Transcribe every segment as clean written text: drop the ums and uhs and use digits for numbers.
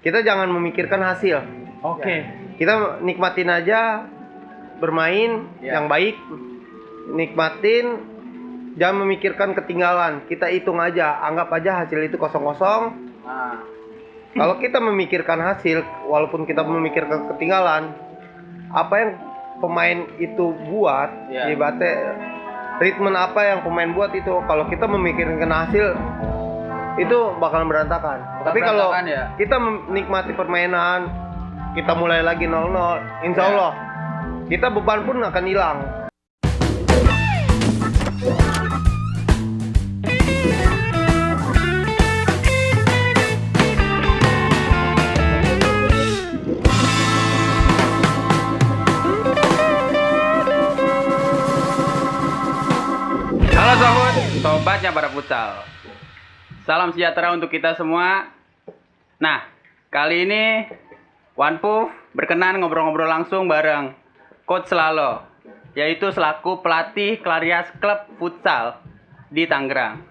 kita jangan memikirkan hasil. Oke. Kita nikmatin aja bermain yang baik, nikmatin, jangan memikirkan ketinggalan. Kita hitung aja, anggap aja hasil itu kosong-kosong. Kalau kita memikirkan hasil, walaupun kita memikirkan ketinggalan, apa yang pemain itu buat, ibaratnya ritme apa yang pemain buat itu, kalau kita memikirkan hasil, itu bakalan berantakan. Tapi kalau kita menikmati permainan, kita mulai lagi 0-0, insya Allah kita beban pun akan hilang. Halo sobatnya para futsal. Salam sejahtera untuk kita semua. Nah, kali ini One Puff berkenan ngobrol-ngobrol langsung bareng Coach Lalo, yaitu selaku pelatih Clarias Klub Futsal di Tangerang.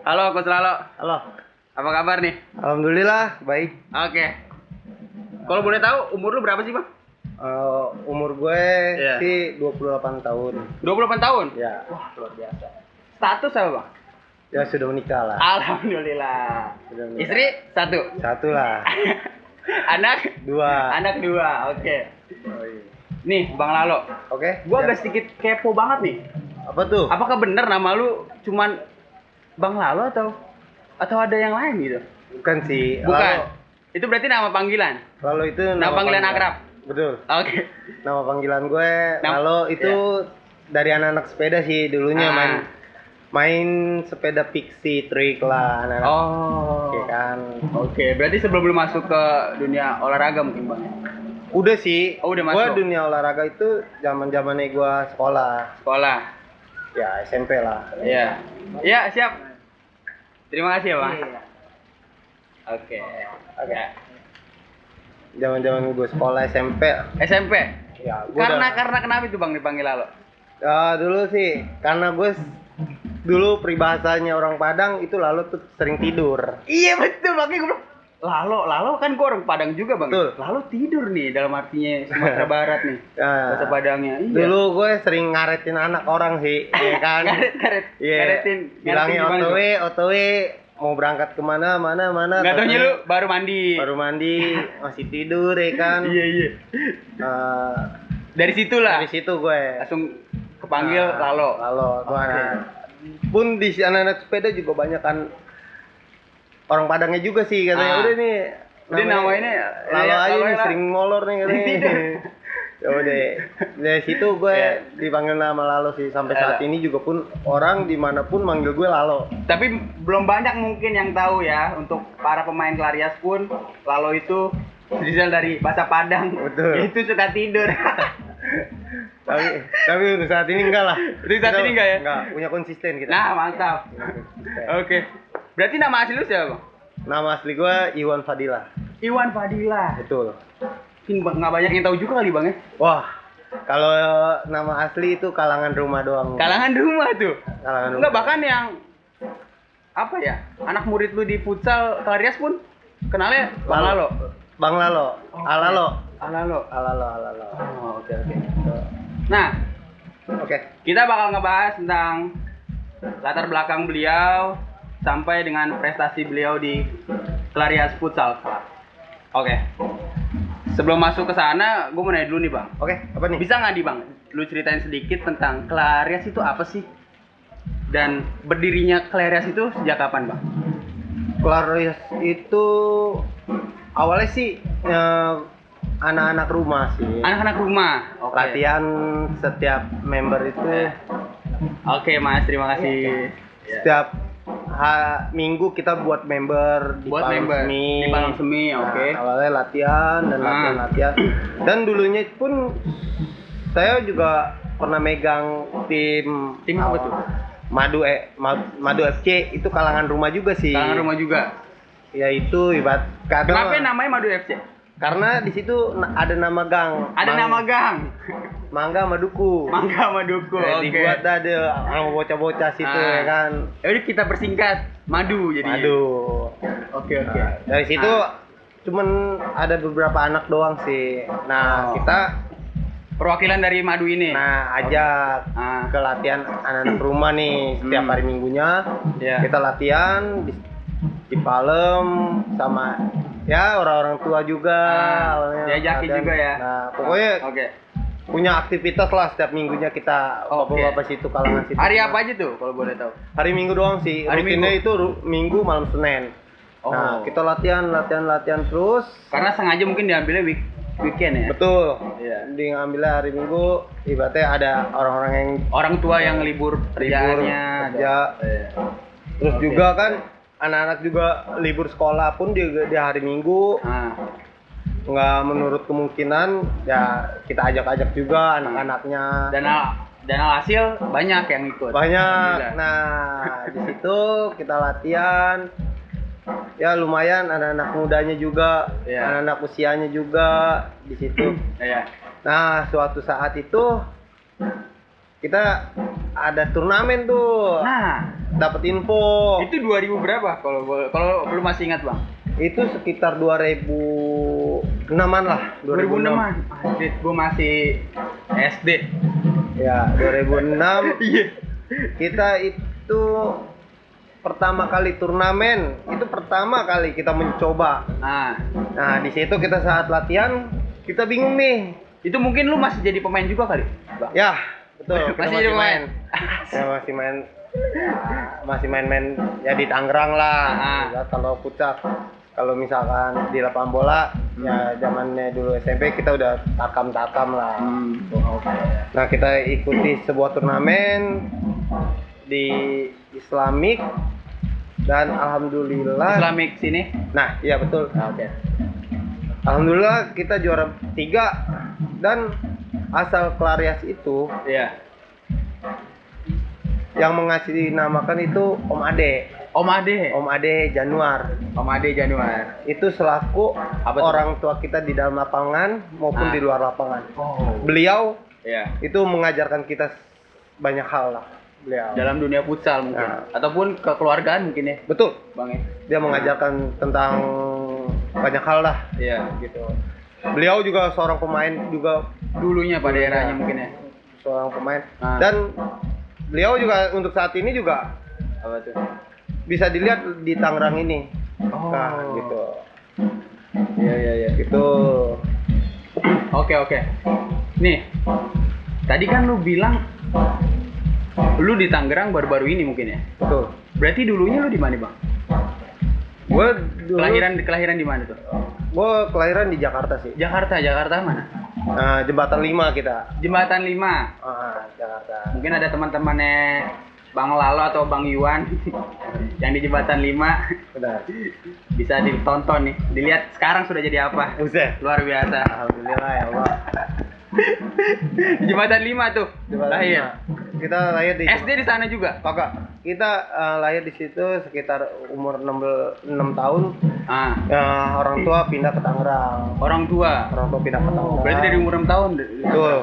Halo Coach Lalo. Halo. Apa kabar nih? Alhamdulillah baik. Oke. Kalau boleh tahu umur lu berapa sih, Bang? Umur gue sih 28 tahun. 28 tahun? Ya. Wah, luar biasa. Status apa, Bang? Ya sudah menikah lah. Alhamdulillah. Sudah menikah. Istri satu. Satu lah. Anak dua. Anak dua. Oke. Oh, iya. Nih, Bang Lalo. Oke. Gua agak sedikit kepo banget nih. Apa tuh? Apakah bener nama lu cuman Bang Lalo atau ada yang lain gitu? Bukan sih. Bukan. Itu berarti nama panggilan. Lalo itu Nama panggilan akrab. Betul. Oke. Nama panggilan gue Lalo itu dari anak-anak sepeda sih dulunya main sepeda pixie trick lah anak-anak. Oh. Oke kan. Oke, berarti sebelum lu masuk ke dunia olahraga mungkin, Bang. Udah sih. Oh, udah masuk. Gue dunia olahraga itu zaman-zamannya gue sekolah. Ya, SMP lah. Iya. Iya, siap. Terima kasih ya, Bang. Oke. Zaman-zaman gue sekolah SMP. SMP. Ya, karena kenapa itu Bang dipanggil Lalo? Dulu sih karena gue dulu peribahasanya orang Padang itu Lalo tuh sering tidur. Iya betul, makanya gue bilang Lalo kan gue orang Padang juga, Bang. Betul. Lalo tidur nih dalam artinya Sumatera Barat nih. Bahasa Padangnya. Iya. Dulu gue sering ngaretin anak orang sih, ya kan? Ngaretin. Bilangnya OTW mau berangkat kemana, mana. Gak taunya lu baru mandi, masih tidur ya kan? Iya. Dari situ gue langsung kepanggil Lalo. Pun di anak-anak sepeda juga banyak kan orang Padangnya juga sih katanya. Udah nih, nama ini Lalo aja nih sering ngolor nih katanya. Ya udah, dari situ gue dipanggil nama Lalo sih sampai saat ini juga pun orang dimanapun manggil gue Lalo. Tapi belum banyak mungkin yang tahu ya, untuk para pemain Clarias pun Lalo itu berasal dari bahasa Padang. Betul. Itu suka tidur. tapi untuk saat ini enggak lah. Untuk saat ini enggak ya? Enggak, punya konsisten kita. Nah, mantap. Oke. Berarti nama asli lu siapa, Bang? Nama asli gue Iwan Fadila. Iwan Fadila. Betul. Mungkin nggak banyak yang tahu juga kali, Bang ya? Wah, kalau nama asli itu kalangan rumah doang. Kalangan rumah tuh? Kalangan rumah. Enggak, bahkan yang apa ya, anak murid lu di futsal Clarias pun kenalnya Bang Lalo. Bang Lalo. Alalo. Oh, oke. Nah, kita bakal ngebahas tentang latar belakang beliau sampai dengan prestasi beliau di Clarias Futsal Club. Oke. Sebelum masuk ke sana, gue mau nanya dulu nih, Bang. Oke, apa nih? Bisa nggak nih, Bang, lu ceritain sedikit tentang Clarias itu apa sih? Dan berdirinya Clarias itu sejak kapan, Bang? Clarias itu awalnya sih anak-anak rumah sih. Anak-anak rumah. Okay. Latihan setiap member itu. Oke, Mas, terima kasih. Setiap minggu kita buat member di Palem Semi. Oke. Awalnya latihan dan latihan. Dan dulunya pun saya juga pernah megang tim apa tuh? Madu FC itu kalangan rumah juga sih. Kalangan rumah juga. Ya itu ibarat kata. Kenapa namanya Madu FC? Karena di situ ada nama gang. Nama gang. Mangga Maduku. Oke. Dibuat ada sama bocah-bocah situ ya kan. Jadi kita persingkat Madu jadi. Madu. Oke. Dari situ cuman ada beberapa anak doang sih. Nah, Oh. kita Perwakilan dari Madu ini. ajak Ah. ke latihan anak-anak rumah nih setiap hari Minggunya. Iya. Kita latihan di Palem sama ya orang-orang tua juga. awalnya. Diajakin Dan- juga ya. Nah, pokoknya Oke. punya aktivitas lah setiap minggunya kita Oke. bapak-bapak situ kalangan situ. Hari apa aja tuh kalau boleh tahu? Hari Minggu doang sih. Hari Rutinnya itu Minggu malam Senin. Oh. Nah, kita latihan terus. Karena sengaja mungkin diambilnya weekend ya. Betul. Iya. Di ngambilnya hari Minggu, ibaratnya ada orang-orang yang Orang tua yang libur kerjaannya. kerja. Iya. Terus Oke. juga kan anak-anak juga libur sekolah pun di hari Minggu. Ah. Nggak menurut kemungkinan ya kita ajak-ajak juga anak-anaknya. Dan alhasil banyak yang ikut. Banyak. Alhamdulillah. Nah, di situ kita latihan. Ya lumayan anak-anak mudanya juga, Iya. anak-anak usianya juga di situ. Iya. Nah, suatu saat itu kita ada turnamen tuh. Nah, Dapat info. itu 2000 berapa kalau belum masih ingat, Bang? Itu sekitar 2006-an lah, 2006-an. Anjir, gua masih SD. Ya, 2006 Iya. kita itu pertama kali turnamen, itu pertama kali kita mencoba. Ah, Nah, di situ kita saat latihan kita bingung nih. itu mungkin lu masih jadi pemain juga kali, Bang? Ya, betul. Kita Masih jadi pemain. Ya, masih main. Ya, masih main-main ya di Tangerang lah. Ah. Ya, kalau puncak, kalau misalkan di lapangan bola, ya zamannya dulu SMP kita udah takam-takam lah. Oke. Nah, kita ikuti sebuah turnamen di Islamic dan alhamdulillah. Islamic sini. Nah, iya betul. Oke. Alhamdulillah kita juara 3 dan asal Klarias itu Iya. yang mengasih namakan itu Om Ade. Om Ade. Om Ade Januar. Om Ade Januar. Itu selaku Apa tuh? orang tua kita di dalam lapangan maupun Ah. di luar lapangan. Oh. Beliau Iya. itu mengajarkan kita banyak hal lah. Beliau. Dalam dunia futsal mungkin Nah. ataupun kekeluargaan mungkin ya, Betul. Bang ya. Dia mengajarkan tentang banyak hal lah Iya. gitu. Beliau juga seorang pemain juga, Dulunya pada eranya mungkin ya. seorang pemain. Ah. Dan beliau juga untuk saat ini juga Apa tuh? bisa dilihat di Tangerang ini. Oh. Nah, gitu. Iya iya iya. Gitu. Oke oke. Nih, tadi kan lu bilang lu di Tangerang baru-baru ini mungkin ya. Betul. Berarti dulunya lu di mana, Bang? Gue dulu Kelahiran di mana tuh? gue kelahiran di Jakarta sih. Jakarta mana? Nah, Jembatan 5 kita. Jembatan 5. Jakarta. Mungkin ada teman-temannya Bang Lalo atau Bang Yuan yang di Jembatan 5 Udah. bisa ditonton nih. Dilihat sekarang sudah jadi apa. Buset. Luar biasa. Alhamdulillah ya Allah. Di Jembatan 5 tuh Jembatan lahir. 5. Kita lahir di SD di sana juga. Kakak. Kita lahir di situ sekitar umur 6 tahun. Ah, Ya, orang tua pindah ke Tangerang. orang tua. Orang tua pindah ke Tangerang. Berarti dari umur 6 tahun. Betul.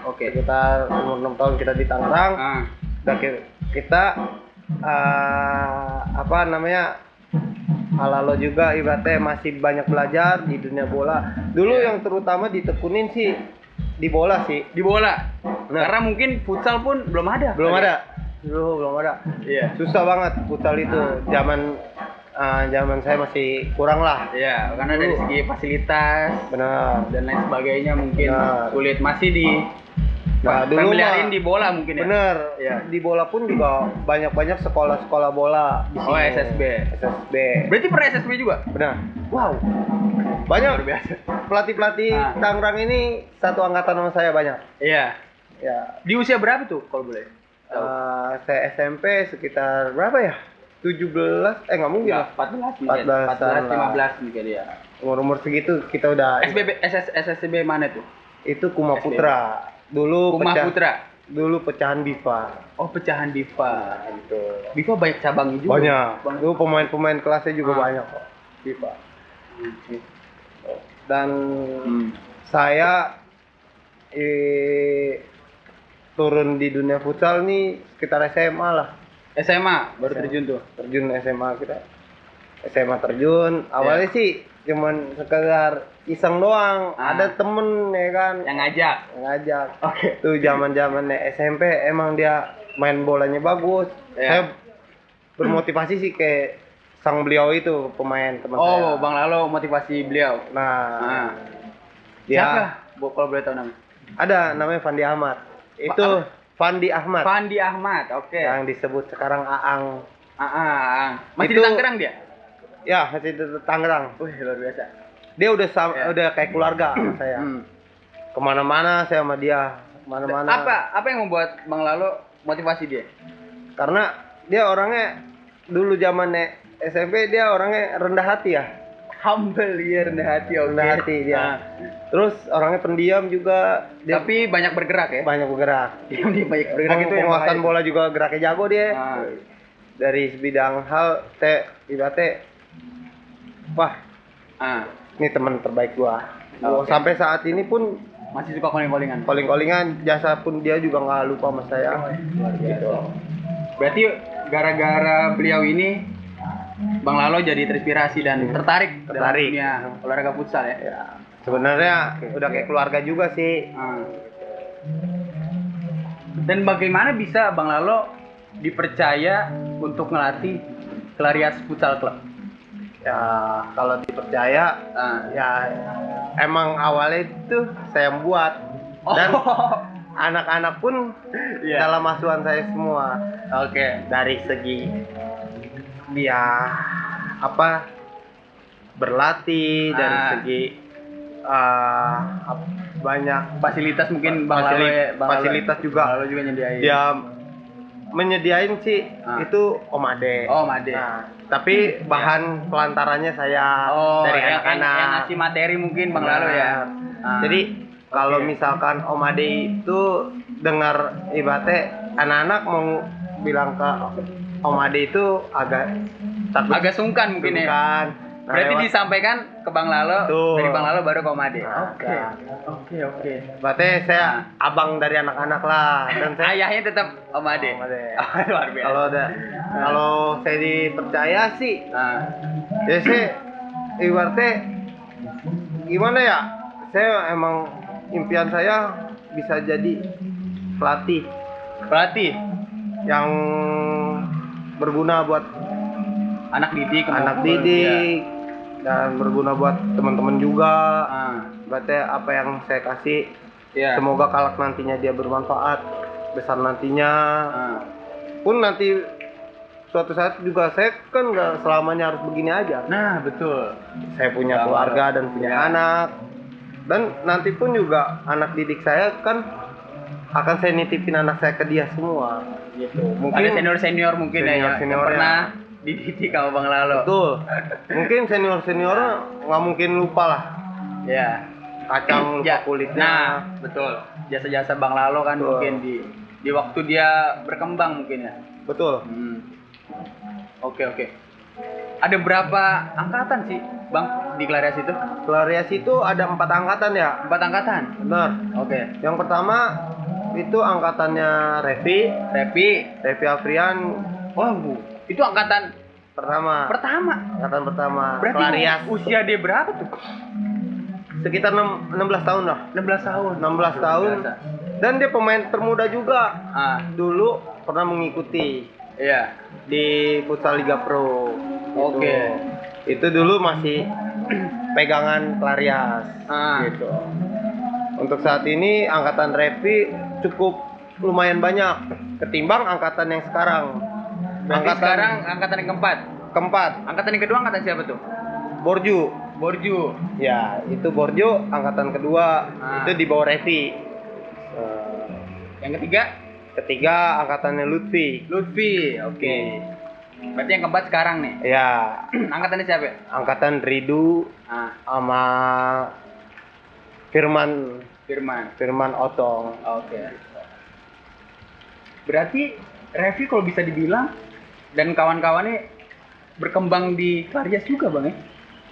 Oke. Sekitar umur 6 tahun kita di Tangerang. Ah, Dan kita apa namanya, Halalo juga ibaratnya masih banyak belajar di dunia bola. Dulu Iya. yang terutama ditekunin sih di bola sih. di bola. Nah. Karena mungkin futsal pun belum ada. Belum ada. Dulu belum ada. Iya. Susah banget futsal itu. Zaman saya masih kurang lah. Iya, karena dari Dulu. segi fasilitas Benar. dan lain sebagainya mungkin Benar. sulit, masih di Nah, dulu familiarin mah- di bola mungkin ya. Bener. Iya. Di bola pun juga banyak-banyak sekolah-sekolah bola di Oh, sini. SSB. SSB. Berarti pernah SSB juga? Benar. Wow. Banyak Luar biasa. pelatih-pelatih Ah. Tangerang ini satu angkatan sama saya banyak. Iya. Ya, Di usia berapa tuh kalau boleh? Tahu. saya SMP sekitar berapa ya? 17, nggak mungkin lah. 14 mungkin. 14-an 15 mungkin ya. Umur-umur segitu kita udah SSB mana tuh? itu Kuma Putra. Dulu Kuma pecah- Putra. Dulu pecahan BIFA. Oh, pecahan BIFA. Gitu. BIFA banyak cabangnya juga. Banyak. Bang. Dulu pemain-pemain kelasnya juga Ah. banyak kok. BIFA. Dan Hmm. saya turun di dunia futsal nih sekitar SMA lah. SMA baru SMA. terjun tuh. Terjun SMA kita. SMA terjun. Awalnya sih cuman sekedar iseng doang. Ada temen ya kan Yang ngajak. ngajak. Oke. Tuh zaman-zamannya SMP emang dia main bolanya bagus. Iya. Saya bermotivasi sih ke sang beliau itu pemain teman saya. Oh, Bang Lalo motivasi beliau. Nah, Siapa? dia Kalau boleh tahu namanya. ada namanya Fandi Ahmad. Itu Fandi Ahmad Fandi Ahmad. Oke. yang disebut sekarang Aang. Masih Itu- di Tangerang dia? Ya, masih di Tangerang. Wih, luar biasa. Dia udah Ya. udah kayak keluarga sama saya. Kemana-mana saya sama dia. Kemana-mana. Apa yang membuat Bang Lalo motivasi dia? Karena dia orangnya dulu zamannya SMP dia orangnya rendah hati ya. Humble, ya, rendah hati. Oke. Rendah hati dia. Terus orangnya pendiam juga. Dia Tapi banyak bergerak ya? banyak bergerak. Dia banyak bergerak itu yang Penguasaan bahaya. bola juga geraknya jago dia. Ah. Dari sebidang hal ibaratnya wah, Ah, ini teman terbaik gua. Oke. Sampai saat ini pun masih suka calling-callingan. calling-callingan jasa pun dia juga nggak lupa sama saya. Gitu. Berarti gara-gara beliau ini Bang Lalo jadi terinspirasi dan tertarik dalam Tertarik. dunia olahraga futsal ya. Ya, sebenarnya udah kayak keluarga juga sih. Ah. Dan bagaimana bisa Bang Lalo dipercaya untuk ngelatih Clarias Futsal Club? Ya, kalau dipercaya ya emang awalnya itu saya yang buat dan anak-anak pun Iya. dalam asuhan saya semua. Oke. Dari segi dia apa berlatih, dari segi banyak Fasilitas mungkin Bang Lalo ya, fasilitas juga. Bang Lalo juga nyediain. Dia menyediain sih itu Om Ade. Oh, Made. Nah, tapi bahan pelantarannya saya Oh, dari yang anak-anak. ngasih materi mungkin Bang Lalo ya. Ah. Jadi kalau Oke. misalkan Om Ade itu dengar ibaratnya anak-anak mau bilang ke Om Ade itu agak sungkan mungkin ya. Sungkan. Nah, Berarti lewat- disampaikan ke Bang Lalo, Betul. dari Bang Lalo baru ke Om Ade. Nah, Oke. nah. Oke. Berarti saya abang dari anak-anak lah dan saya Ayahnya tetap Om Ade. Om Ade. Oh, luar biasa. Kalau saya dipercaya sih Nah, ya sih ibaratnya gimana ya, saya emang impian saya bisa jadi pelatih pelatih, yang berguna buat anak didik, anak maupun- didik dan berguna buat teman-teman juga. Iya. Ah, Berarti apa yang saya kasih iya. semoga kalak nantinya dia bermanfaat besar nantinya. Ah, Pun nanti suatu saat juga saya kan nggak selamanya harus begini aja. Nah, betul. Saya punya keluarga dan punya Ya. anak, dan nanti pun juga anak didik saya kan akan saya nitipin anak saya ke dia semua gitu. Ada senior mungkin ya yang senior-senior pernah dididik sama Bang Lalo. betul, mungkin senior nggak mungkin lupa lah, Ya. kacang lupa Ya, kulitnya. Nah, betul. Jasa-jasa Bang Lalo kan Betul. mungkin di waktu dia berkembang mungkin ya. Betul. Oke. Ada berapa angkatan sih, Bang, di Clarias itu? Clarias itu ada 4 angkatan ya. 4 angkatan. Benar. Oke. Yang pertama itu angkatannya Revi Afrian Oh, Bu. Itu angkatan pertama. Angkatan pertama. Berarti Clarias usia dia berapa tuh? sekitar 16 tahun lah. 16 tahun. 16 tahun. Biasa. Dan dia pemain termuda juga. Ah, Dulu pernah mengikuti iya. di Futsal Liga Pro. Oke. Itu dulu masih pegangan Clarias. Ah. Gitu. Untuk saat ini angkatan Revi cukup lumayan banyak ketimbang angkatan yang sekarang. Berarti sekarang angkatan yang keempat Angkatan yang kedua angkatan siapa tuh? Borju. Borju. Ya, itu Borjo angkatan kedua, Ah. itu di bawah Revi. Yang ketiga Ketiga angkatannya Lutfi. Lutfi. Oke. Berarti yang keempat sekarang nih. Ya, Angkatannya siapa? angkatan Ridu Ah, sama Firman Firman. Otong. Oke. Berarti Revi kalau bisa dibilang dan kawan-kawannya berkembang di Clarias juga, Bang ya?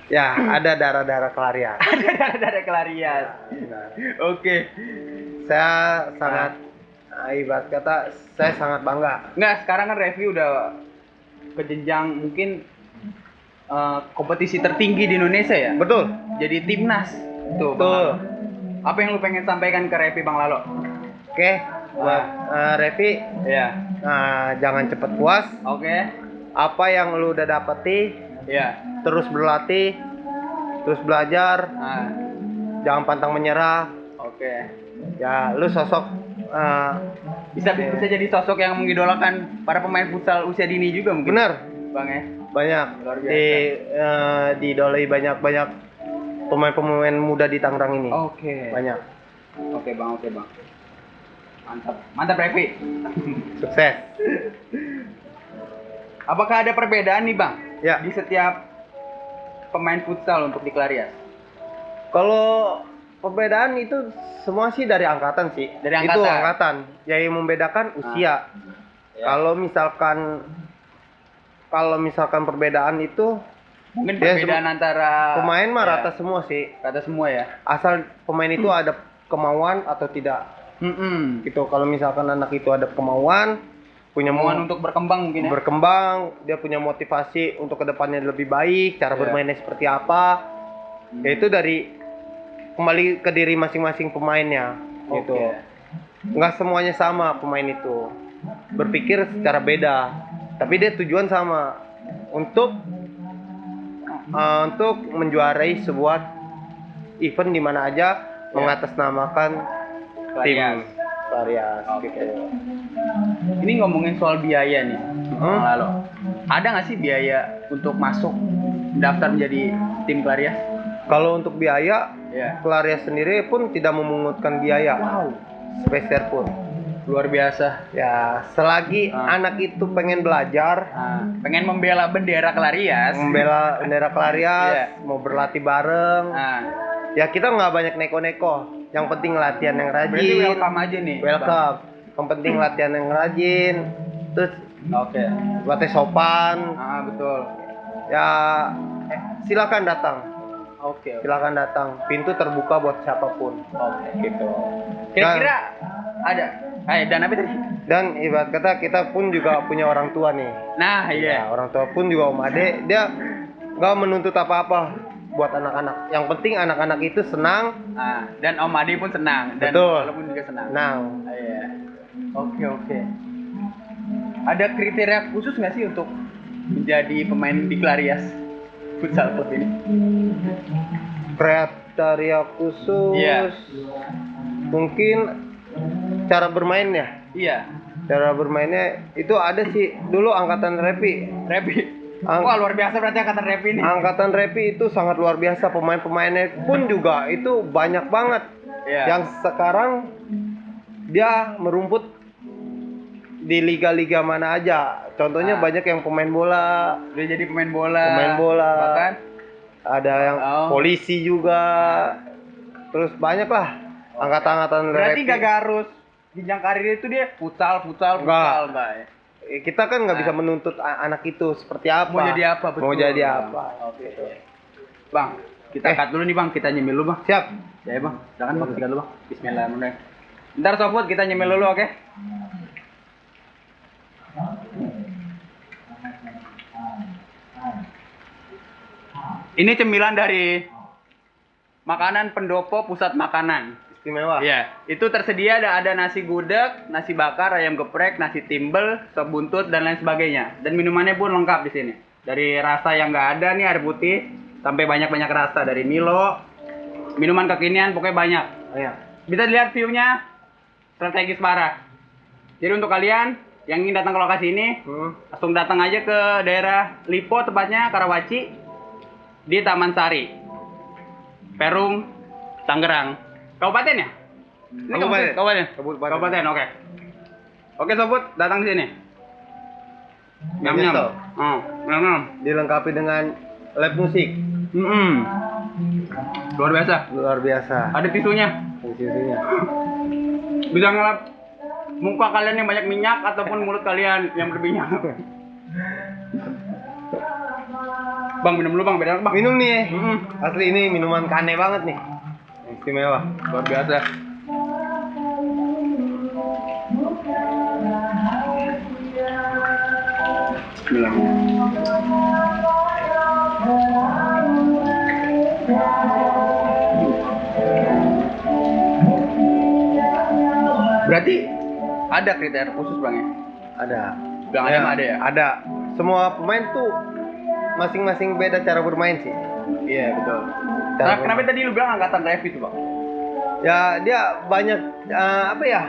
Ya, ada darah-darah Clarias. Ada Clarias. Benar. Oke. Saya sangat ibarat kata saya sangat bangga. Enggak, sekarang kan Revi udah ke jenjang mungkin kompetisi tertinggi di Indonesia ya. Betul. Jadi timnas. Tuh, Bang Betul. Lalo. Apa yang lu pengen sampaikan ke Revi Bang Lalo? Oke, buat Revi, Iya. jangan cepet puas. Oke. Apa yang lu udah dapeti, Iya. terus berlatih, terus belajar, Ah, jangan pantang menyerah. oke. Ya, lu sosok Bisa jadi sosok yang mengidolakan para pemain futsal usia dini juga mungkin. bener, Bang ya. banyak Luar biasa. diidolai banyak pemain-pemain muda di Tangerang ini. Oke. Banyak. Oke Bang. Mantap. Mantap Revi. Sukses. Apakah ada perbedaan nih Bang? Ya. Di setiap pemain futsal untuk di Clarias? Kalau perbedaan itu semua sih dari angkatan sih. Dari Itu angkatan. angkatan. Yang membedakan usia. Ya. Kalau misalkan perbedaan itu Mungkin Ya, perbedaan antara pemain mah ya, rata semua sih. rata semua ya. Asal pemain itu ada kemauan atau tidak. Gitu. Kalau misalkan anak itu ada kemauan, punya Kemauan untuk berkembang mungkin ya. berkembang, dia punya motivasi untuk kedepannya lebih baik, cara Iya. bermainnya seperti apa. Ya itu dari kembali ke diri masing-masing pemainnya gitu. Oke. Nggak semuanya sama pemain itu. Berpikir secara beda. Tapi dia tujuan sama untuk menjuarai sebuah event di mana aja mengatasnamakan tim Clarias. Clarias Oke. gitu. Ini ngomongin soal biaya nih, Bang Lalo. Ada nggak sih biaya untuk masuk daftar menjadi tim Clarias? Kalau untuk biaya, Ya. Clarias sendiri pun tidak memungutkan biaya. Wow. Sepeser pun. Luar biasa. Ya, selagi anak itu pengen belajar, Pengen membela bendera Clarias. membela bendera Clarias, Iya. mau berlatih bareng, Nah, ya kita nggak banyak neko-neko. Yang penting latihan yang berarti rajin. welcome aja nih. Welcome. Yang penting latihan yang rajin, terus Bang. Oke. latih sopan. Betul. Ya, silakan datang. Oke. Silakan datang. Pintu terbuka buat siapapun. Oke. Gitu. Kira-kira ada. Dan apa tadi? Dan ibarat kata kita pun juga punya orang tua nih. Nah, Ya, iya. orang tua pun juga Om Ade, dia nggak menuntut apa-apa buat anak-anak. Yang penting anak-anak itu senang. Dan Om Adi pun senang dan Betul. walaupun juga senang. Senang. Iya. Oke. Ada kriteria khusus nggak sih untuk menjadi pemain di Clarias futsal club ini? Kriteria khusus. Iya. Mungkin cara bermainnya. Iya. Cara bermainnya itu ada sih. Dulu angkatan Repi. Wah, luar biasa berarti angkatan Repi ini. Angkatan Repi itu sangat luar biasa. Pemain-pemainnya pun juga itu banyak banget. Iya. Yang sekarang dia merumput di liga-liga mana aja. Contohnya banyak yang pemain bola. Udah jadi pemain bola. Bahkan Ada yang polisi juga. Terus banyak lah angkatan-angkatan berarti Repi. gak harus jenjang karir itu dia futsal enggak ya? Kita kan nggak bisa menuntut anak itu seperti apa. Mau jadi apa, betul. Mau jadi apa. Oke. Bang, kita cut dulu nih Bang, kita nyemil dulu Bang. Siap. Ya Bang, jangan Bang, tinggal dulu Bang. Bismillahirrahmanirrahim. Ntar Sofut kita nyemil dulu, oke? Ini cemilan dari makanan pendopo pusat makanan. Istimewa. Iya, itu tersedia ada nasi gudeg, nasi bakar, ayam geprek, nasi timbel, sop buntut dan lain sebagainya. Dan minumannya pun lengkap di sini. Dari rasa yang nggak ada nih air putih sampai banyak-banyak rasa dari Milo, minuman kekinian pokoknya banyak. Iya. Bisa dilihat view-nya strategis parah. Jadi untuk kalian yang ingin datang ke lokasi ini, langsung datang aja ke daerah Lipo tepatnya Karawaci di Taman Sari, Perum, Tangerang. Kabupaten ya? Ini Kabupaten, oke. Oke Sobat, datang di sini. Nyam-nyam. Nyesel. Nyam-nyam. Dilengkapi dengan live musik. Luar biasa. Luar biasa. Ada tisunya. Isinya. Bisa ngelap muka kalian yang banyak minyak ataupun mulut kalian yang berminyak. Bang, minum dulu Bang, beda Bang. Minum nih. Asli ini minuman kane banget nih. Istimewa. Luar biasa. Bismillahirrahmanirrahim. Berarti ada kriteria khusus bang ya? Ada. Bilangannya mah ada ya? Ada. Semua pemain tuh masing-masing beda cara bermain sih. Iya betul. Cara Nah, kenapa tadi lu bilang angkatan Revi tuh bang? Ya dia banyak apa ya?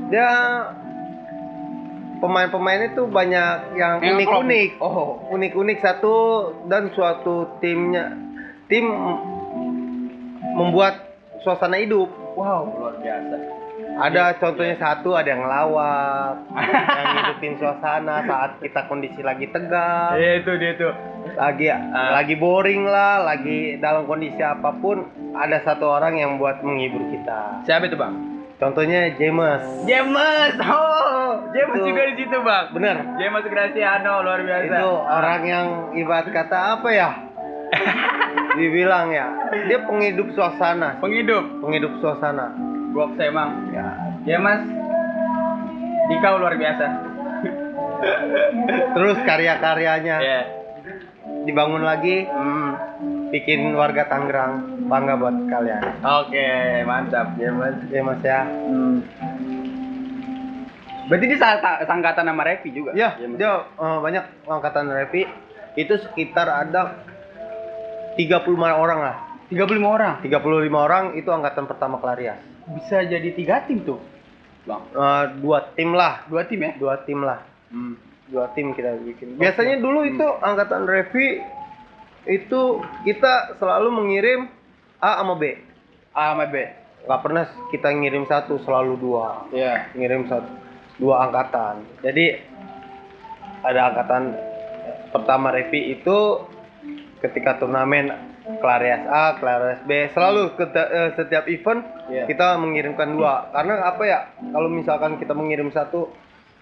Dia pemain-pemainnya tuh banyak yang unik-unik. Oh. Unik-unik satu, dan suatu tim membuat suasana hidup. Wow, luar biasa. Ada contohnya satu, ada yang ngelawak, yang hidupin suasana saat kita kondisi lagi tegang, Iya itu dia tuh. lagi boring lah, lagi dalam kondisi apapun, ada satu orang yang buat menghibur kita. Siapa itu bang? Contohnya James. James, James Itu- juga di situ bang. Bener. James Graciano luar biasa. Itu orang yang ibarat kata apa ya? Dibilang ya, dia penghidup suasana. Penghidup Suasana. gua saya emang. Ya. James, Dikau luar biasa. Terus karya-karyanya Iya. dibangun lagi, bikin warga Tangerang bangga buat kalian. Oke, mantap James. Ya Mas ya. Berarti dia sangkatan sama Revi juga? Ya, James. dia banyak angkatan Revi. Itu sekitar ada 35 orang lah. 35 orang. 35 orang itu angkatan pertama Clarias. Bisa jadi 3 tim tuh, bang. 2 tim lah. 2 tim ya? 2 tim lah. 2 tim kita bikin. Biasanya dulu itu angkatan Revi itu kita selalu mengirim A sama B. A sama B. Nggak pernah kita ngirim satu, selalu 2. Iya. Ngirim 2 angkatan. Jadi ada angkatan pertama Revi itu ketika turnamen Clarias A, Clarias B, selalu setiap event Iya. kita mengirimkan 2. Karena apa ya? Kalau misalkan kita mengirim 1,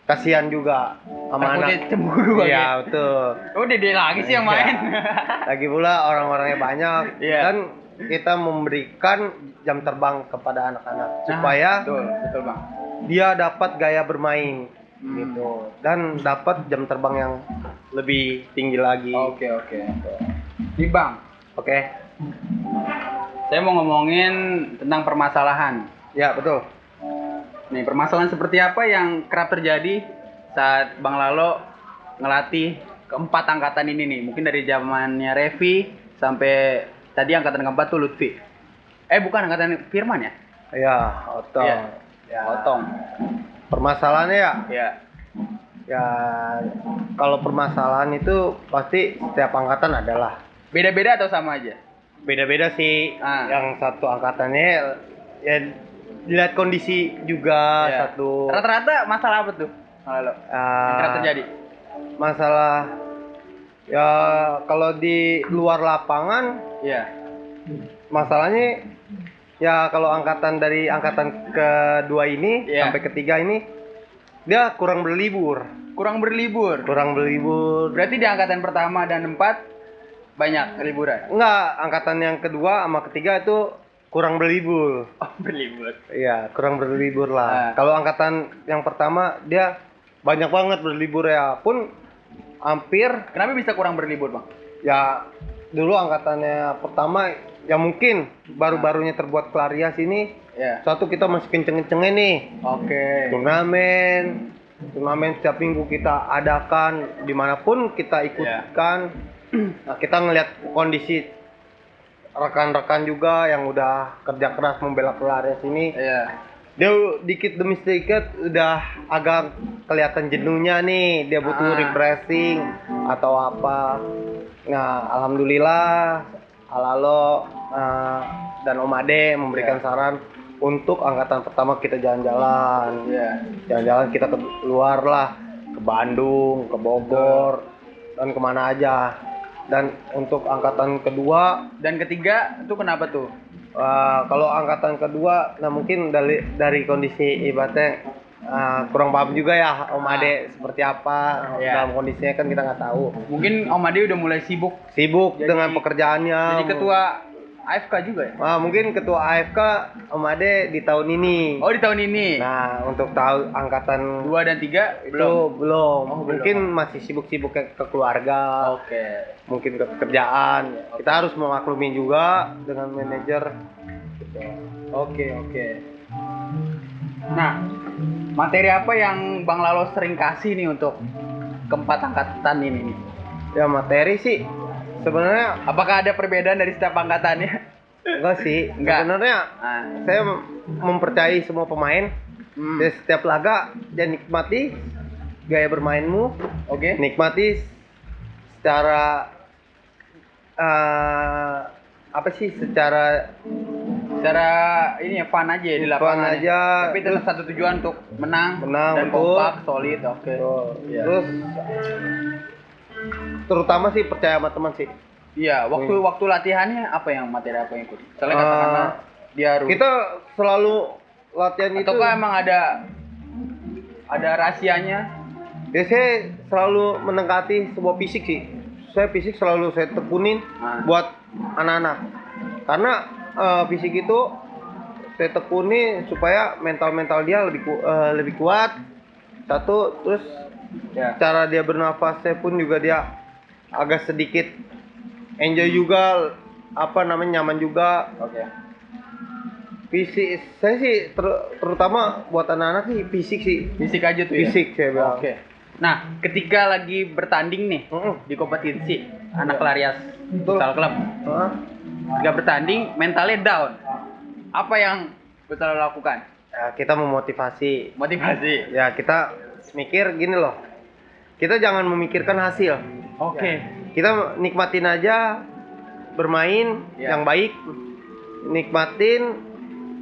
kasihan juga sama Takutnya anak. cemburu bang. Iya, betul. Udah dia lagi sih yang main. Lagi pula orang-orangnya banyak, Iya. dan kita memberikan jam terbang kepada anak-anak supaya betul bang. dia dapat gaya bermain gitu, dan dapat jam terbang yang lebih tinggi lagi. Oke. Nih bang, Oke. saya mau ngomongin tentang permasalahan. Ya, betul. Nih, permasalahan seperti apa yang kerap terjadi saat Bang Lalo ngelatih keempat angkatan ini nih? Mungkin dari zamannya Revi sampai tadi angkatan keempat tuh Lutfi. Bukan angkatan Firman ya? Ya, Otong. Iya. Ya. Otong. Permasalahannya ya, Ya. ya kalau permasalahan itu pasti setiap angkatan adalah Beda-beda atau sama aja? beda-beda sih. Ah. Yang satu angkatannya ya dilihat kondisi juga. Ya. Satu Rata-rata masalah apa tuh? Bang Lalo. Yang kerap terjadi? masalah ya kalau di luar lapangan, Iya. masalahnya ya kalau dari angkatan kedua ini Iya. sampai ketiga ini dia kurang berlibur. Kurang berlibur. Berarti Berarti di angkatan pertama dan 4 banyak liburan. enggak, angkatan yang kedua sama ketiga itu kurang berlibur. Oh, berlibur. Iya, kurang berlibur lah. Ah. Kalau angkatan yang pertama dia banyak banget berlibur ya, pun hampir Kenapa bisa kurang berlibur, Bang? ya dulu angkatannya pertama ya mungkin baru-barunya terbuat Clarias ini. Ya. Satu, kita masih kenceng-kencengnya nih. Oke. Turnamen setiap minggu kita adakan, dimanapun kita ikutkan. Nah, kita ngelihat kondisi rekan-rekan juga yang udah kerja keras membela Clarias ini, Iya. dia dikit demi sedikit udah agak kelihatan jenuhnya nih, dia butuh refreshing atau apa. Nah, alhamdulillah Alalo dan Om Ade memberikan saran untuk angkatan pertama kita jalan-jalan. Iya. Jalan-jalan kita keluar lah, ke Bandung, ke Bogor, dan kemana aja. Dan untuk angkatan kedua, Dan ketiga itu kenapa tuh? kalau angkatan kedua, nah mungkin dari kondisi ibaratnya kurang paham juga ya Om Ade seperti apa dalam kondisinya, kan kita nggak tahu. Mungkin Om Ade udah mulai sibuk Sibuk Jadi- dengan pekerjaannya. jadi ketua AFK juga ya? Mungkin ketua AFK Om Ade di tahun ini. Oh, di tahun ini. Nah, untuk tahu angkatan 2 dan 3 itu belum. belum. Oh, Mungkin belum. masih sibuk-sibuk ke keluarga. Oke. Mungkin ke pekerjaan. Kita harus memaklumin juga dengan manajer. Oke. Nah, materi apa yang Bang Lalo sering kasih nih untuk keempat angkatan ini nih? Ya materi sih sebenarnya Apakah ada perbedaan dari setiap angkatannya? enggak sih. Enggak. Sebenarnya Ah. saya mempercayai semua pemain. Di setiap laga dan nikmati gaya bermainmu, Oke. nikmati secara apa sih secara Secara ini ya fun aja ya di Fun lapangan. aja. Ya. Tapi tetap satu tujuan untuk menang dan betul. kompak, solid. Oke. Iya. Terus terutama sih percaya sama teman sih. Iya, waktu latihannya apa yang materi apa yang ikut? Misalnya katakanlah dia harus Kita selalu latihan itu. ataukah emang ada rahasianya? Ya saya selalu mendekati sebuah fisik sih. Saya fisik selalu saya tekunin buat anak-anak. Karena fisik itu saya tekuni supaya mental dia lebih kuat. Satu, terus Ya. cara dia bernafasnya pun juga dia agak sedikit enjoy juga, nyaman juga. Oke. Fisik saya sih terutama buat anak-anak sih fisik sih. Fisik aja tuh ya. Fisik saya bilang. Oke. Nah, ketika lagi bertanding nih di kompetisi anak Larias Betul. Futsal Club, Hah? ketika bertanding mentalnya down, apa yang betul lakukan? Ya, kita memotivasi. Motivasi. Ya kita mikir gini loh. Kita jangan memikirkan hasil. Oke. Kita nikmatin aja bermain Ya. yang baik. Nikmatin,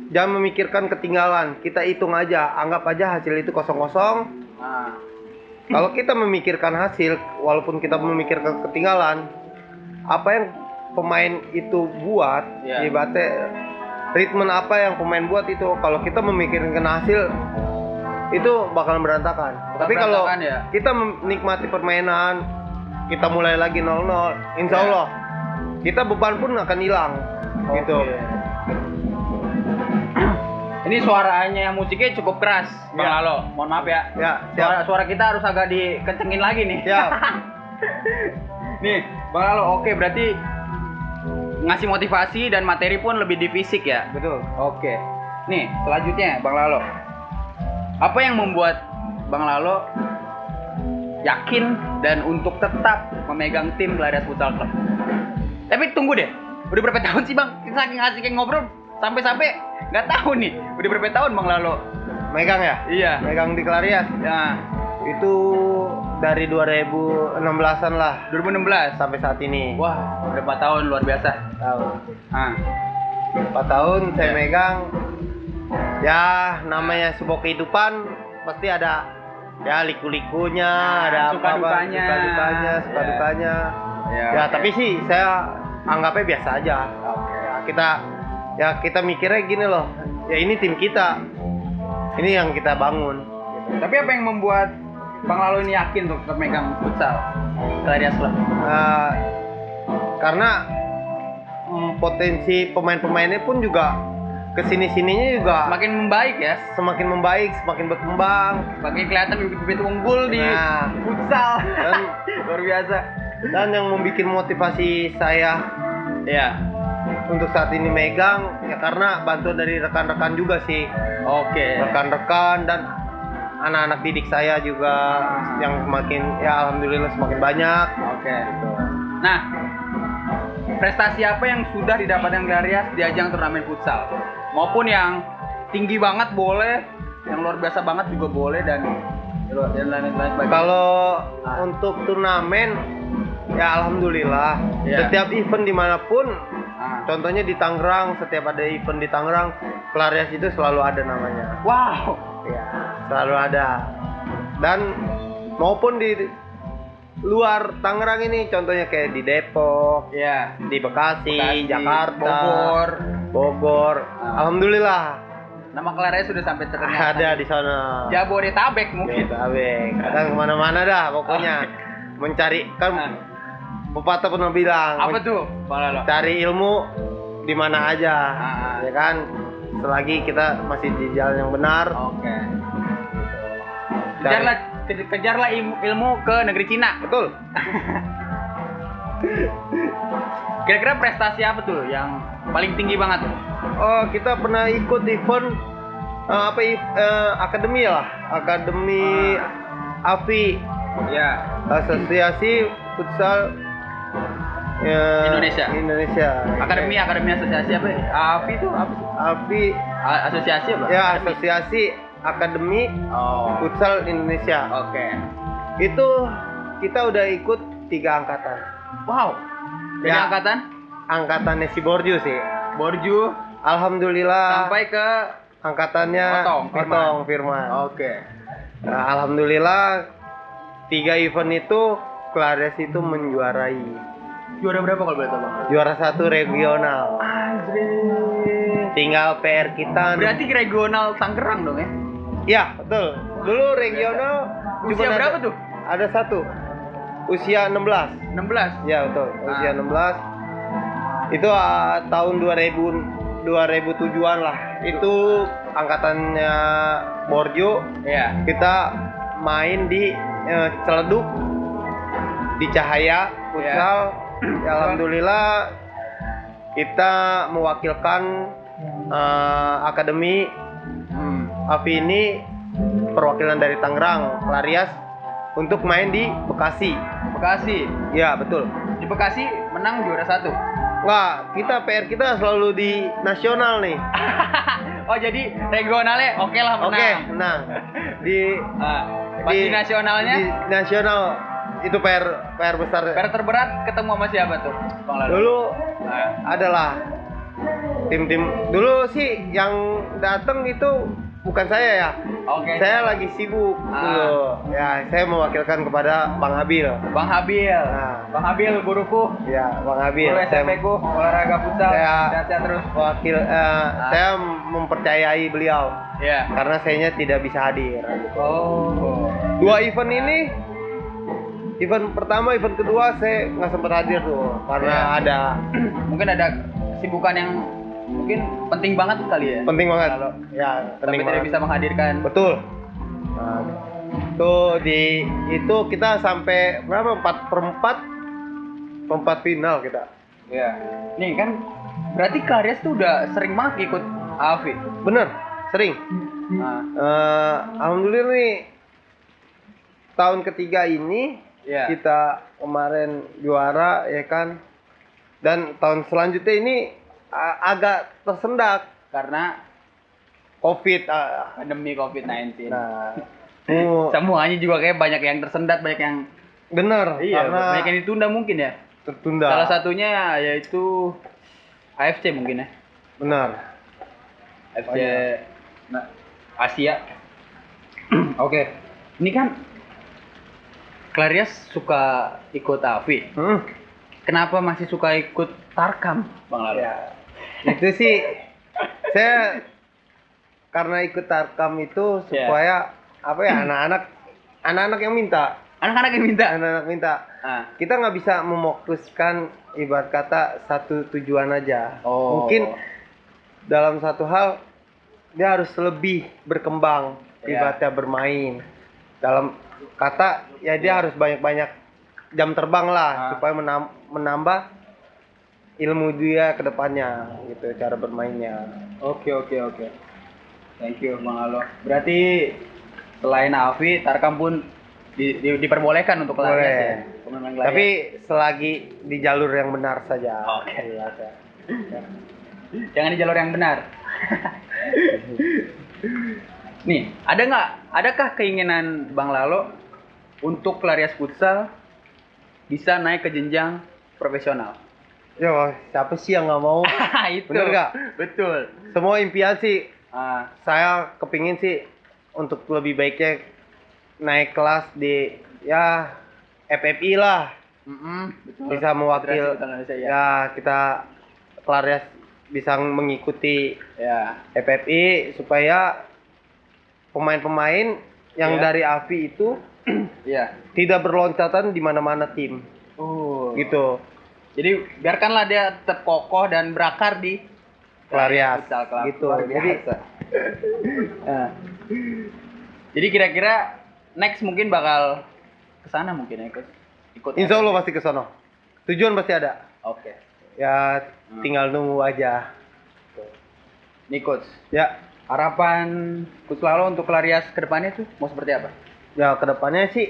jangan memikirkan ketinggalan. Kita hitung aja, anggap aja hasil itu kosong-kosong. Nah, Kalau kita memikirkan hasil, walaupun kita memikirkan ketinggalan, apa yang pemain itu buat, Ya. ibaratnya ritme apa yang pemain buat itu, kalau kita memikirkan hasil, itu bakalan berantakan. Tapi kalau berantakan ya? kita menikmati permainan, kita mulai lagi 0-0, insya Ya. Allah kita beban pun akan hilang, gitu. Oke. Ini suaranya musiknya cukup keras, Bang Ya. Lalo. Mohon maaf ya. Ya, siap. Suara kita harus agak dikencengin lagi nih. Siap. Nih, Bang Lalo, oke berarti ngasih motivasi dan materi pun lebih di fisik ya. Betul. Oke. Nih, selanjutnya Bang Lalo. Apa yang membuat Bang Lalo yakin dan untuk tetap memegang tim Larias Futsal Club? Tapi tunggu deh. Udah berapa tahun sih, Bang? Saking asik ngobrol sampai nggak tahu nih. Udah berapa tahun Bang Lalo? Megang ya? Iya. Megang di Clarias. Ya, Itu dari 2016-an lah 2016. sampai saat ini. Wah, udah 4 tahun luar biasa. Tahu. Ah, 4 tahun saya Ya. megang. Ya, namanya sebuah kehidupan pasti ada ya liku-likunya, ada suka-dukanya. suka-dukanya, suka-dukanya. ya. Ya, oke. tapi sih saya anggapnya biasa aja. Ya, kita mikirnya gini loh. Ya ini tim kita. Ini yang kita bangun. Tapi apa yang membuat Bang Lalo ini yakin untuk tetap megang futsal Larias Club? Karena potensi pemain-pemainnya pun juga kesini-sininya juga Semakin membaik ya. semakin membaik, semakin berkembang. Semakin kelihatan bibit-bibit unggul di Nah, futsal. dan Luar biasa. dan yang membuat motivasi saya Ya. untuk saat ini megang ya karena bantuan dari rekan-rekan juga sih, Oke. rekan-rekan dan anak-anak didik saya juga yang semakin ya alhamdulillah semakin banyak. Oke. Nah, prestasi apa yang sudah didapatkan Larias di ajang turnamen futsal? Maupun yang tinggi banget boleh, yang luar biasa banget juga boleh dan lain-lain sebagainya. Kalau untuk turnamen ya alhamdulillah Ya. setiap event dimanapun, Ah. contohnya di Tangerang, setiap ada event di Tangerang, Clarias itu selalu ada namanya. Wow. Ya, selalu ada. Dan maupun di luar Tangerang ini, contohnya kayak di Depok, Ya. di Bekasi, Bekasi, Jakarta, Bogor. Bogor. Alhamdulillah Nama Larias sudah sampai terkenal. ada di sana. Jabodetabek mungkin. Kadang kemana-mana dah pokoknya. Mencari kan Ah. pepatah pernah bilang, Apa tuh, Bang Lalo? cari ilmu di mana aja, ya kan? Selagi kita masih di jalan yang benar. Oke. Kejarlah ilmu ke negeri Cina. Betul. Kira-kira prestasi apa tuh yang paling tinggi banget? Oh, kita pernah ikut event akademi lah, akademi AFI, Ya. Asosiasi Futsal Indonesia. Akademi asosiasi apa? AFI itu apa sih? AFI Asosiasi apa? ya, Asosiasi Akademi Futsal Indonesia. Oke. Itu kita udah ikut 3 angkatan. Wow. Dari Ya. Angkatannya si Borju sih. Borju Alhamdulillah. sampai ke angkatannya Otong Firman. Oke. Nah, alhamdulillah 3 event itu Clarias itu menjuarai. Juara berapa kalau boleh tahu, Bang? Juara 1 regional. Anjir. Tinggal PR kita. Berarti regional Tangerang dong ya? Ya, betul. Dulu regional Usia cuma berapa tuh? Ada 1. Usia 16. 16. Ya, betul. Usia 16. Itu tahun 2007-an lah. Itu angkatannya Borjo. Iya. Kita main di Celeduk, di Cahaya Futsal. Ya, alhamdulillah kita mewakilkan akademi AFI ini, perwakilan dari Tangerang, Clarias, untuk main di Bekasi. Bekasi. Ya, betul. Di Bekasi menang juara 1. Wah, kita PR kita selalu di nasional nih. Oh, jadi regionalnya oke lah menang. Oke, menang. Pas di nasionalnya? Di nasional itu PR besar. PR terberat ketemu sama siapa tuh, Bang Lalu? Dulu adalah tim-tim. Dulu sih yang datang itu bukan saya ya. Oke. Saya lagi sibuk dulu. Ya, saya mewakilkan kepada Bang Habil. Bang Habil. Nah. Bang Habil guruku. Ya, Bang Habil. Guru SMP ku olahraga futsal. Saya Sehat terus. saya mempercayai beliau Iya. karena sayanya tidak bisa hadir. Oh. 2 event ini, event pertama, event kedua saya nggak sempat hadir tuh karena Iya. ada Mungkin ada kesibukan yang mungkin penting banget kali ya. penting banget. Kalau Ya, tapi penting tidak banget. bisa menghadirkan. Betul. Nah, itu kita sampai berapa? 4/4 final kita. Iya. Nih kan berarti Clarias tuh udah sering banget ikut AFI. Bener, sering. Nah, Alhamdulillah nih tahun ketiga ini iya. kita kemarin juara ya kan. Dan tahun selanjutnya ini agak tersendat Karena COVID. pandemi COVID-19. Nah, Semuanya juga kayak banyak yang tersendat, banyak yang bener karena banyak yang ditunda mungkin ya. tertunda. Salah satunya yaitu AFC mungkin ya. Benar. AFC Asia. Oke. Ini kan Clarias suka ikut AFI. Kenapa masih suka ikut Tarkam, Bang Lalu? Ya, itu sih saya karena ikut Tarkam itu supaya apa ya, anak-anak yang minta. Anak-anak yang minta. Anak-anak minta. Kita nggak bisa memokuskan ibarat kata satu tujuan aja. Oh. Mungkin dalam satu hal dia harus lebih berkembang, ibaratnya bermain. Dalam kata ya dia harus banyak-banyak jam terbang lah supaya menambah ilmu dia ke depannya gitu, cara bermainnya. Oke. Thank you, Bang Alo. Berarti selain AFI, Tarkam pun diperbolehkan untuk Clarias ya. Pemain Clarias. Tapi selagi di jalur yang benar saja. Oke. Jelas ya. Jangan di jalur yang benar. Nih, adakah keinginan Bang Lalo untuk Clarias Futsal bisa naik ke jenjang profesional? Ya, siapa sih yang nggak mau? Itu. Bener nggak? Betul. Semua impian sih. Saya kepingin sih untuk lebih baiknya naik kelas di ya FFI lah. Betul. Bisa mewakil Indonesia, ya kita Clarias bisa mengikuti ya FFI supaya pemain-pemain yang dari AFI itu ya tidak berloncatan di mana-mana tim. Oh. Gitu. Jadi biarkanlah dia tetap kokoh dan berakar di Clarias futsal club. gitu. Luar Jadi biasa. Nah, jadi kira-kira next mungkin bakal ke sana mungkin ya, ikut. insya Allah pasti ke sono. Tujuan pasti ada. Oke. Ya tinggal nunggu aja. Nih coach, Ya, harapan coach Lalo untuk Clarias ke depannya tuh mau seperti apa? ya kedepannya sih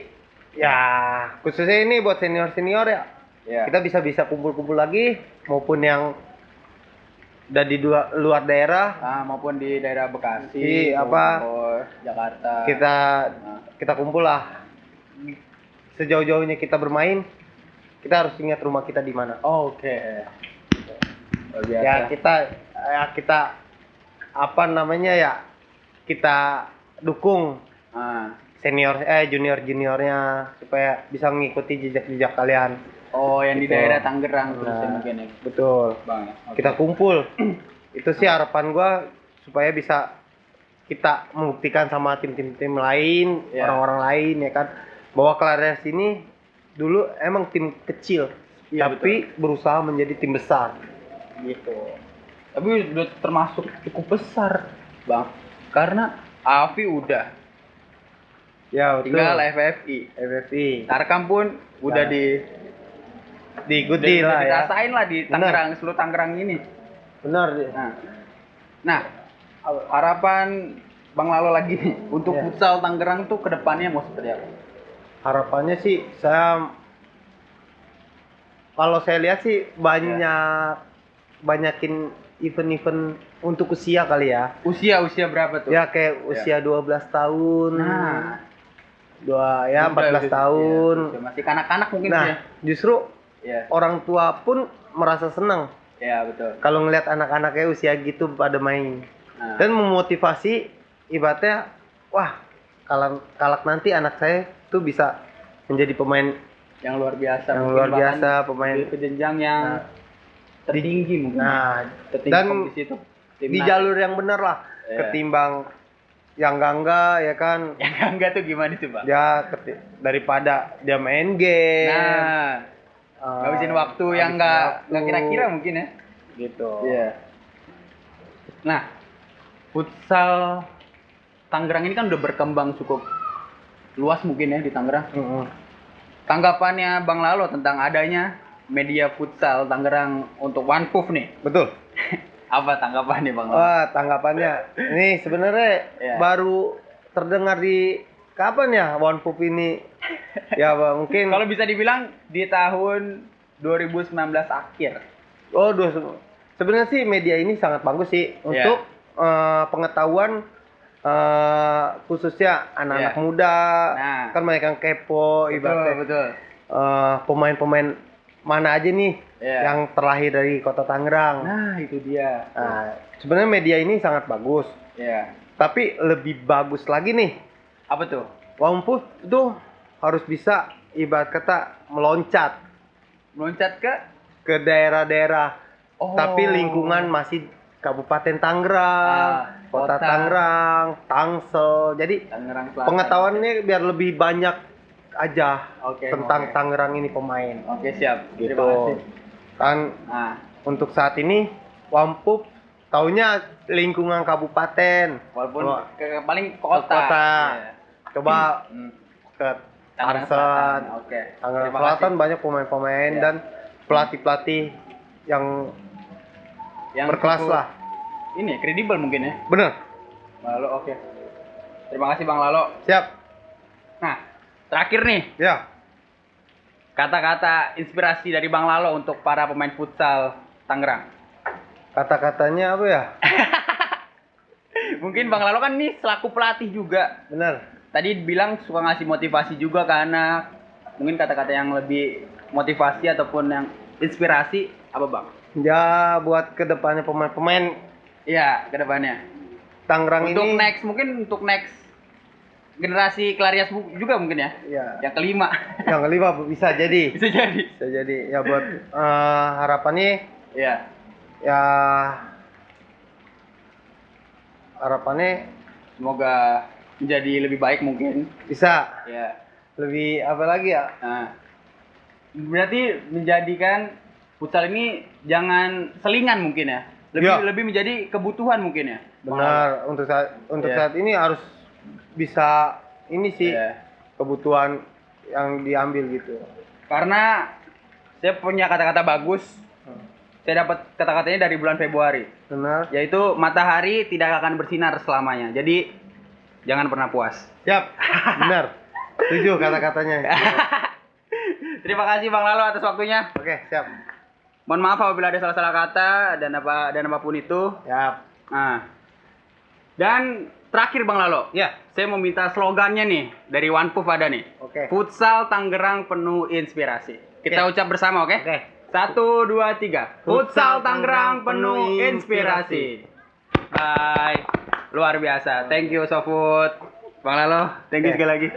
ya khususnya ini buat senior-senior ya. Ya. Kita bisa kumpul-kumpul lagi maupun yang udah di luar daerah Maupun di daerah Bekasi, Bogor, Jakarta. kita kumpul lah. Sejauh-jauhnya kita bermain, kita harus ingat rumah kita di mana. Oke. Luar biasa. Ya kita apa namanya ya, kita dukung juniornya supaya bisa mengikuti jejak-jejak kalian. Oh, yang di Gitu. daerah Tangerang terusnya Nah, mungkin ya. betul. Bang. Kita kumpul. Itu sih harapan gua supaya bisa kita membuktikan sama tim-tim lain, Ya. orang-orang lain ya kan, bahwa Clarias ini dulu emang tim kecil, Iya, tapi berusaha menjadi tim besar. Gitu. Tapi udah termasuk cukup besar, Bang. Karena Avi udah, Ya, betul. tinggal FFI. FFI. Tarkam pun udah Diikuti lah ya. dirasain lah di Tangerang, seluruh Tangerang ini. Benar. Nah, harapan Bang Lalo lagi nih untuk Ya. futsal Tangerang tuh kedepannya mau seperti apa? Harapannya sih kalau saya lihat sih banyakin event-event untuk usia kali ya. Usia berapa tuh? Ya kayak usia 12 tahun. Nah, 14 tahun. Iya, masih kanak-kanak mungkin Nah, ya. justru Iya. orang tua pun merasa senang Ya, betul. kalau ngelihat anak-anaknya usia gitu pada main. Nah, Dan memotivasi ibaratnya, wah, kalak nanti anak saya tuh bisa menjadi pemain yang luar biasa. yang mungkin luar bahkan biasa, pemain. ke jenjang yang Nah, tertinggi mungkin. Nah, tertinggi dan kompetisi itu di timnas. jalur yang benar lah, Iya. ketimbang yang enggak ya kan. Yang enggak tuh gimana tuh, Bang? Ya daripada dia main game. Nah, ngabisin waktu yang enggak kira-kira mungkin ya. Gitu. Iya. Nah, futsal Tangerang ini kan udah berkembang cukup luas mungkin ya di Tangerang. Mm-mm. Tanggapannya Bang Lalo tentang adanya media futsal Tangerang untuk OnePoof nih. Betul. Apa tanggapannya Bang Lalo? Wah, tanggapannya ini sebenarnya Iya. baru terdengar di kapan ya One Pup ini? Ya, Bang, mungkin Kalau bisa dibilang di tahun 2019 akhir. sebenarnya sih media ini sangat bagus sih untuk pengetahuan khususnya anak-anak Iya. muda. Nah. Kan banyak yang kepo ibaratnya. Betul. Pemain-pemain mana aja nih Iya. yang terlahir dari Kota Tangerang. Nah, itu dia. Nah, sebenarnya media ini sangat bagus. Iya. Tapi lebih bagus lagi nih, Apa tuh? Wampus itu harus bisa ibarat kata meloncat Meloncat ke daerah-daerah, Oh. tapi lingkungan masih Kabupaten Tangerang, Kota kota. Tangerang, Tangsel. Jadi Tangerang Selatan. pengetahuannya biar lebih banyak aja Oke, tentang oke. Tangerang ini pemain. Oke, siap. Gitu. Terima kasih. Kan Nah, untuk saat ini Wampup taunya lingkungan kabupaten. walaupun Oh, paling kota. kota. Iya. Coba Hmm. ke Tangerang Tangsel, Selatan. Oke. Tangerang Terima Selatan kasih. banyak pemain-pemain Ya. dan pelatih-pelatih yang berkelas cukup lah. Ini kredibel mungkin ya. Bener. Lalu oke. Terima kasih Bang Lalo. Siap. Nah, terakhir nih, Ya. kata-kata inspirasi dari Bang Lalo untuk para pemain futsal Tangerang. Kata-katanya apa ya? Mungkin Bang Lalo kan nih selaku pelatih juga. Bener. Tadi bilang suka ngasih motivasi juga ke anak. Mungkin kata-kata yang lebih motivasi ataupun yang inspirasi apa Bang? Ya buat kedepannya pemain-pemain Iya, ke depannya. Tangerang Untuk ini. untuk next generasi Clarias juga mungkin ya. Ya. Yang kelima. Yang kelima bisa jadi. Bisa jadi. Bisa jadi. Ya buat harapannya Iya. ya harapannya Semoga menjadi lebih baik mungkin. bisa Ya. lebih apa lagi ya? Nah, berarti menjadikan futsal ini jangan selingan mungkin ya. Lebih menjadi kebutuhan mungkin ya. Benar, untuk saat ini harus bisa ini sih kebutuhan yang diambil gitu. Karena saya punya kata-kata bagus. Saya dapat kata-katanya dari bulan Februari. Benar. Yaitu matahari tidak akan bersinar selamanya. Jadi jangan pernah puas. Siap. Benar. Setuju kata-katanya. Terima kasih Bang Lalo atas waktunya. Oke, siap. Mohon maaf apabila ada salah-salah kata dan apapun itu. Siap. Nah. Dan terakhir Bang Lalo. Ya. Saya mau minta slogannya nih dari One Puff ada nih. Oke. Futsal Tangerang penuh inspirasi. Kita ucap bersama, oke? Oke. 1, 2, 3. Futsal Tangerang penuh inspirasi. Bye. Luar biasa. Thank you Sofut. Bang Lalo, thank you sekali lagi.